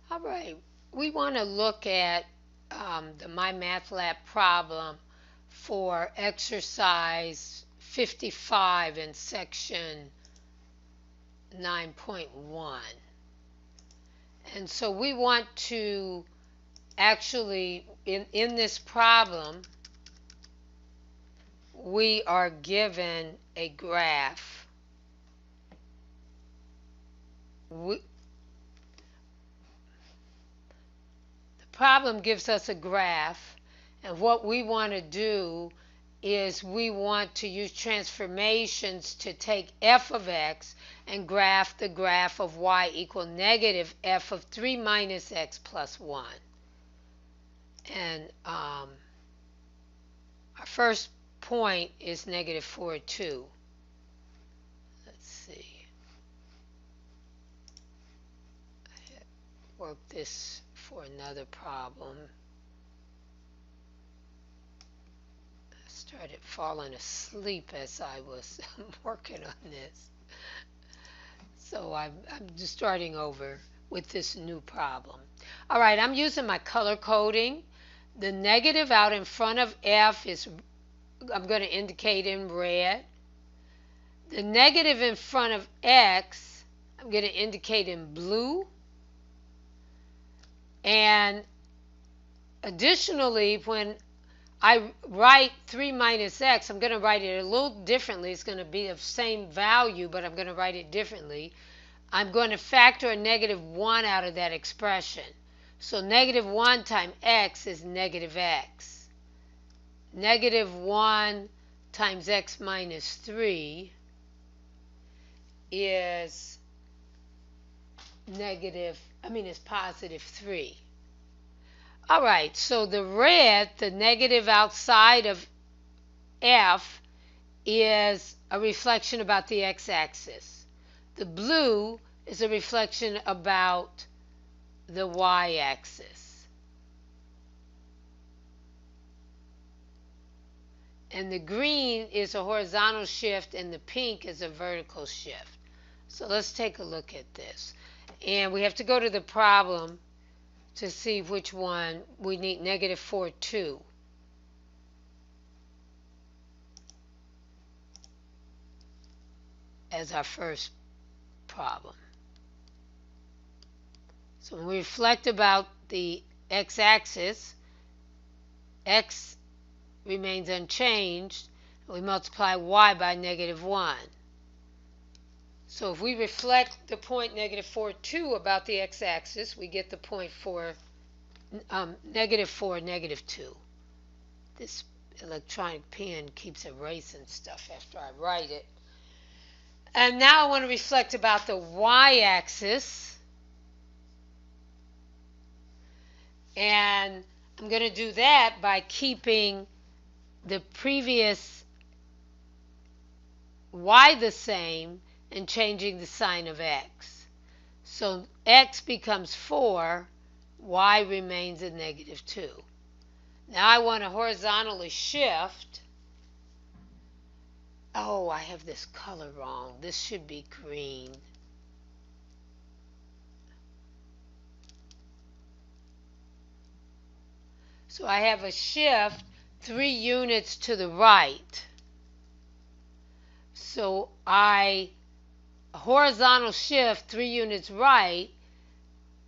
All right, we want to look at the MyMathLab problem for exercise 55 in section 9.1. And so we want to actually, in this problem, we are given a graph. The problem gives us a graph, and what we want to do is we want to use transformations to take f of x and graph the graph of y equal negative f of 3 minus x plus 1. And our first point is negative 4, 2. Let's see. Work this for another problem. I started falling asleep as I was working on this. So I'm just starting over with this new problem. All right, I'm using my color coding. The negative out in front of F is, I'm going to indicate in red. The negative in front of X, I'm going to indicate in blue. And additionally, when I write 3 minus x, I'm going to write it a little differently. It's going to be the same value, but I'm going to write it differently. I'm going to factor a negative 1 out of that expression. So negative 1 times x is negative x. Negative 1 times x minus 3 is positive 3. All right, so the red, the negative outside of F, is a reflection about the x-axis. The blue is a reflection about the y-axis. And the green is a horizontal shift and the pink is a vertical shift. So let's take a look at this. And we have to go to the problem to see which one we need. Negative 4, 2. As our first problem. So when we reflect about the x-axis, x remains unchanged. We multiply y by negative 1. So if we reflect the point negative 4, 2 about the x-axis, we get the point for negative 4, negative 2. This electronic pen keeps erasing stuff after I write it. And now I want to reflect about the y-axis. And I'm going to do that by keeping the previous y the same and changing the sign of x. So x becomes 4, y remains a negative 2. Now I want to horizontally shift. Oh, I have this color wrong. This should be green. So I have a shift 3 units to the right. So a horizontal shift 3 units right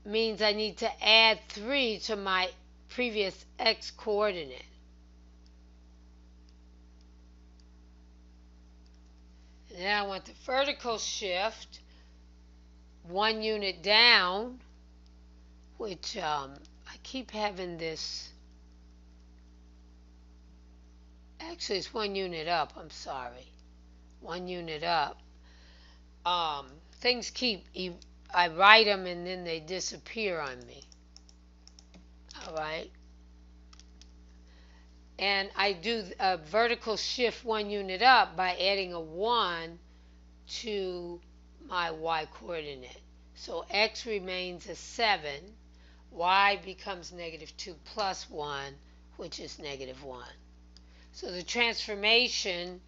means I need to add 3 to my previous x coordinate. And then I want the vertical shift 1 unit down, which I keep having this. Actually, it's 1 unit up. I'm sorry. 1 unit up. Things I write them and then they disappear on me. All right. And I do a vertical shift 1 unit up by adding a 1 to my y coordinate. So x remains a 7. Y becomes negative 2 plus 1, which is negative 1. So the transformation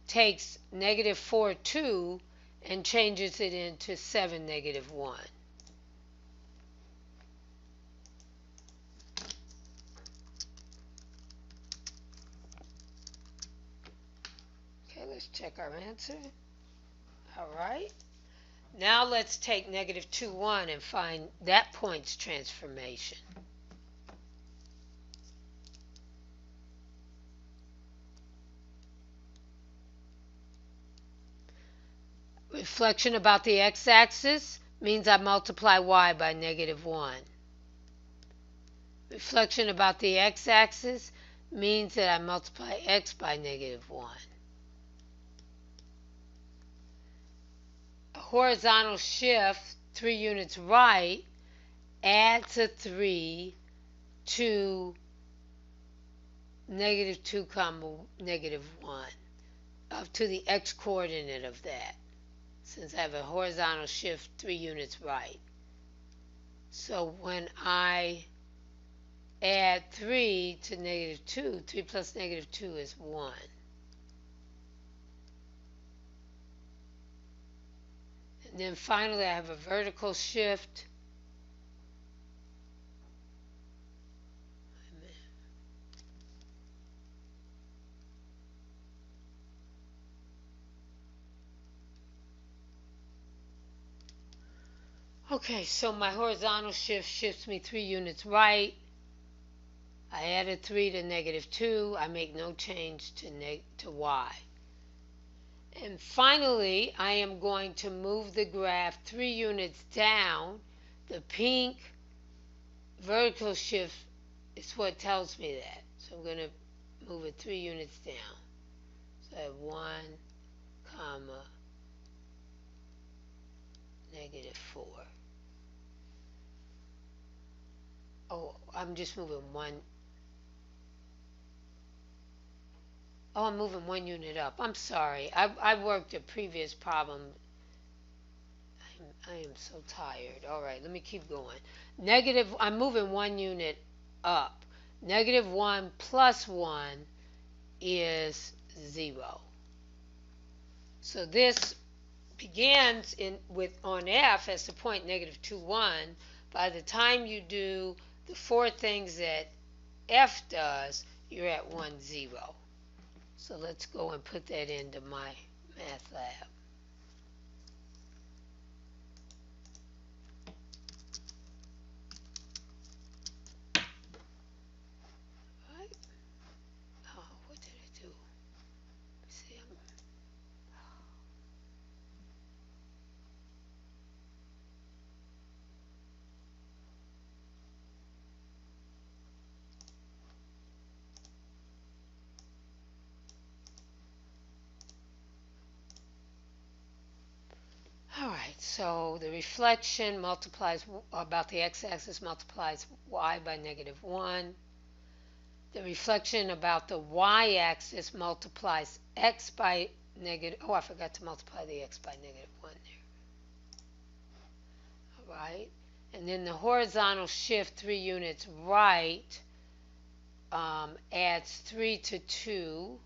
takes negative 4, 2 and changes it into 7, negative 1. let's check our answer. All right. Now let's take negative 2, 1 and find that point's transformation. Reflection about the x-axis means I multiply y by negative 1. Reflection about the x-axis means that I multiply x by negative 1. A horizontal shift 3 units right adds a 3 to negative 2 comma negative 1 to the x-coordinate of that, since I have a horizontal shift 3 units right. So when I add 3 to negative 2, 3 plus negative 2 is 1. And then finally I have a vertical shift. Okay, so my horizontal shift shifts me 3 units right. I added 3 to negative 2. I make no change to y. And finally, I am going to move the graph 3 units down. The pink vertical shift is what tells me that. So I'm going to move it 3 units down. So I have 1, comma, negative 4. Oh, I'm just moving 1. Oh, I'm moving 1 unit up. I'm sorry. I worked a previous problem. I am so tired. All right, let me keep going. I'm moving 1 unit up. Negative 1 plus 1 is 0. So this begins on F as the point negative 2, 1. By the time you do the 4 things that F does, you're at 1, 0. So let's go and put that into my math lab. Right? Oh, what did I do? See, all right, so the reflection multiplies about the x-axis multiplies y by negative 1. The reflection about the y-axis multiplies x by negative... Oh, I forgot to multiply the x by negative 1 there. All right. And then the horizontal shift 3 units right adds 3 to 2,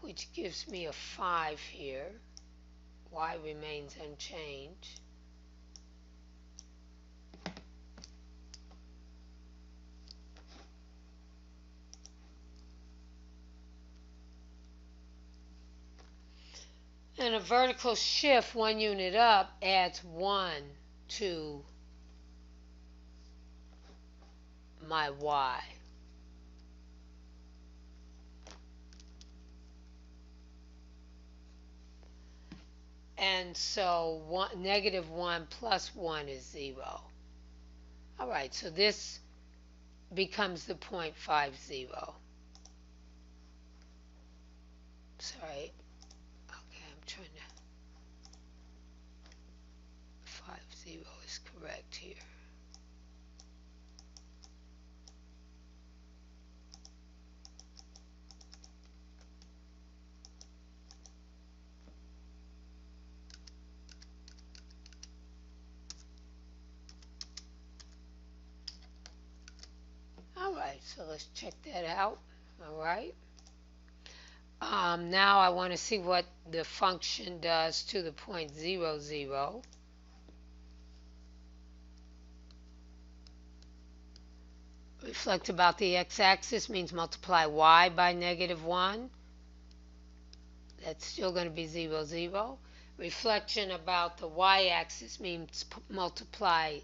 which gives me a 5 here. Y remains unchanged. And a vertical shift 1 unit up adds 1 to my y. And so negative 1 plus 1 is 0. All right, so this becomes the point 5, 0. Sorry. Okay, I'm trying to... 5, 0 is correct here. All right, so let's check that out. All right. Now I want to see what the function does to the point 0, 0. Reflect about the x-axis means multiply y by negative 1. That's still going to be 0, 0. Reflection about the y-axis means multiply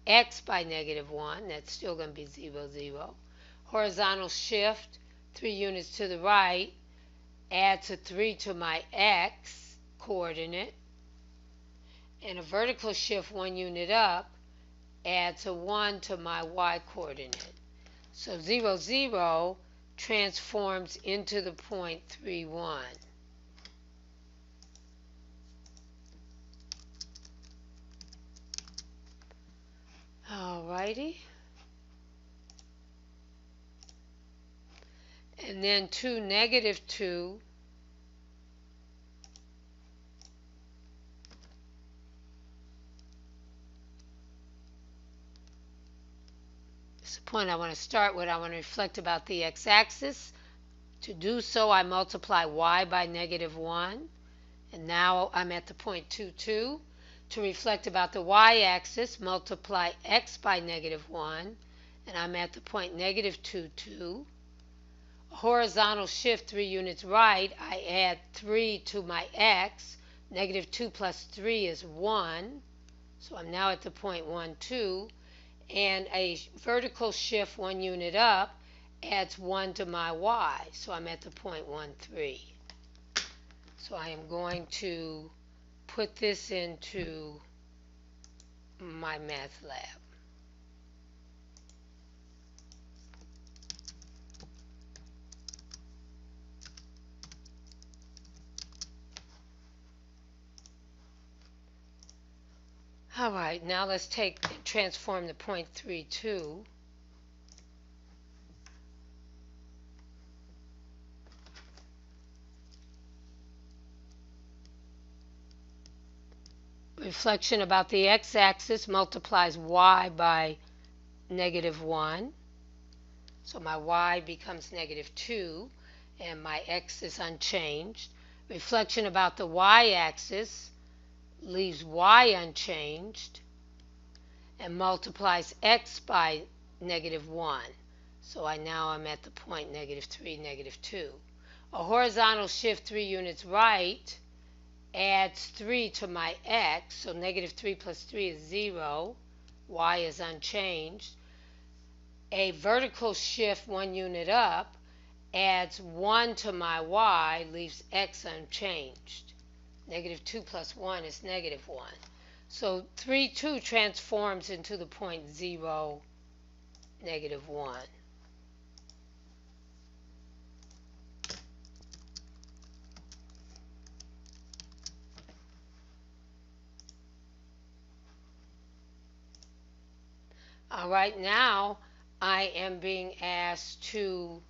x by negative 1. That's still going to be 0, 0. Horizontal shift 3 units to the right adds a 3 to my x coordinate. And a vertical shift 1 unit up adds a 1 to my y coordinate. So 0, 0 transforms into the point 3, 1. Alrighty. And then 2, negative 2 is the point I want to start with. I want to reflect about the x-axis. To do so, I multiply y by negative 1. And now I'm at the point 2, 2. To reflect about the y-axis, multiply x by negative 1. And I'm at the point negative 2, 2. A horizontal shift 3 units right, I add 3 to my x. Negative 2 plus 3 is 1. So I'm now at the point 1, 2. And a vertical shift 1 unit up adds 1 to my y. So I'm at the point 1, 3. So I am going to put this into my math lab. All right, now let's transform the point 3, 2. Reflection about the x-axis multiplies y by negative 1. So my y becomes negative 2, and my x is unchanged. Reflection about the y-axis leaves y unchanged and multiplies x by negative 1. So now I'm at the point negative 3, negative 2. A horizontal shift 3 units right adds 3 to my x, so negative 3 plus 3 is 0. Y is unchanged. A vertical shift 1 unit up adds 1 to my y, leaves x unchanged. Negative 2 plus 1 is negative 1. So 3, 2 transforms into the point 0, negative 1. All right, now I am being asked to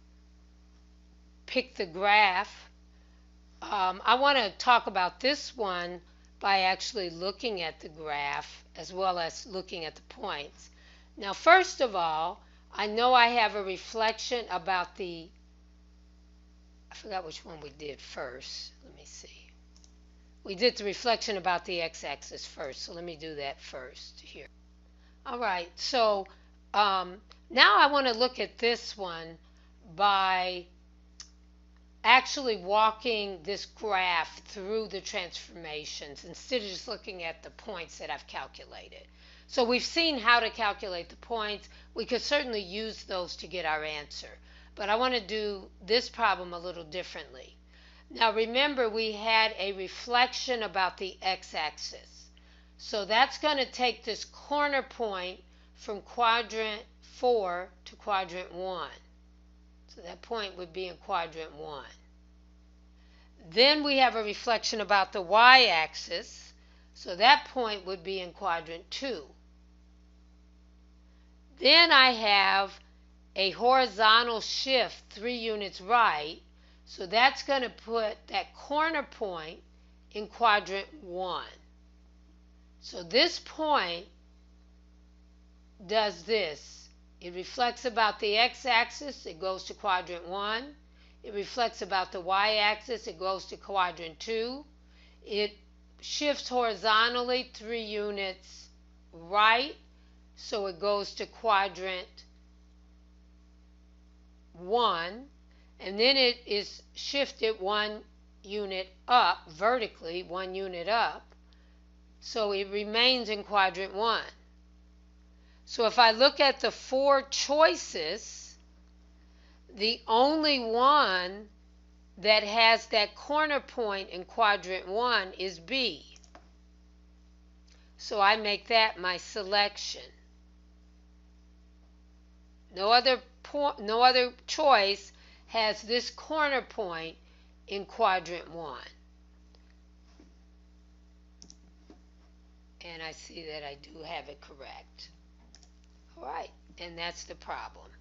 pick the graph. I want to talk about this one by actually looking at the graph as well as looking at the points. Now, first of all, I know I have a reflection about I forgot which one we did first. Let me see. We did the reflection about the x-axis first, so let me do that first here. All right, so now I want to look at this one by actually walking this graph through the transformations instead of just looking at the points that I've calculated. So we've seen how to calculate the points. We could certainly use those to get our answer. But I want to do this problem a little differently. Now remember, we had a reflection about the x-axis. So that's going to take this corner point from quadrant 4 to quadrant 1. So that point would be in quadrant 1. Then we have a reflection about the y-axis. So that point would be in quadrant 2. Then I have a horizontal shift 3 units right. So that's going to put that corner point in quadrant 1. So this point does this. It reflects about the x-axis, it goes to quadrant 1. It reflects about the y-axis, it goes to quadrant 2. It shifts horizontally 3 units right, so it goes to quadrant 1. And then it is shifted 1 unit up vertically, 1 unit up, so it remains in quadrant 1. So if I look at the 4 choices, the only one that has that corner point in quadrant 1 is B. So I make that my selection. No other choice has this corner point in quadrant 1. And I see that I do have it correct. All right, and that's the problem.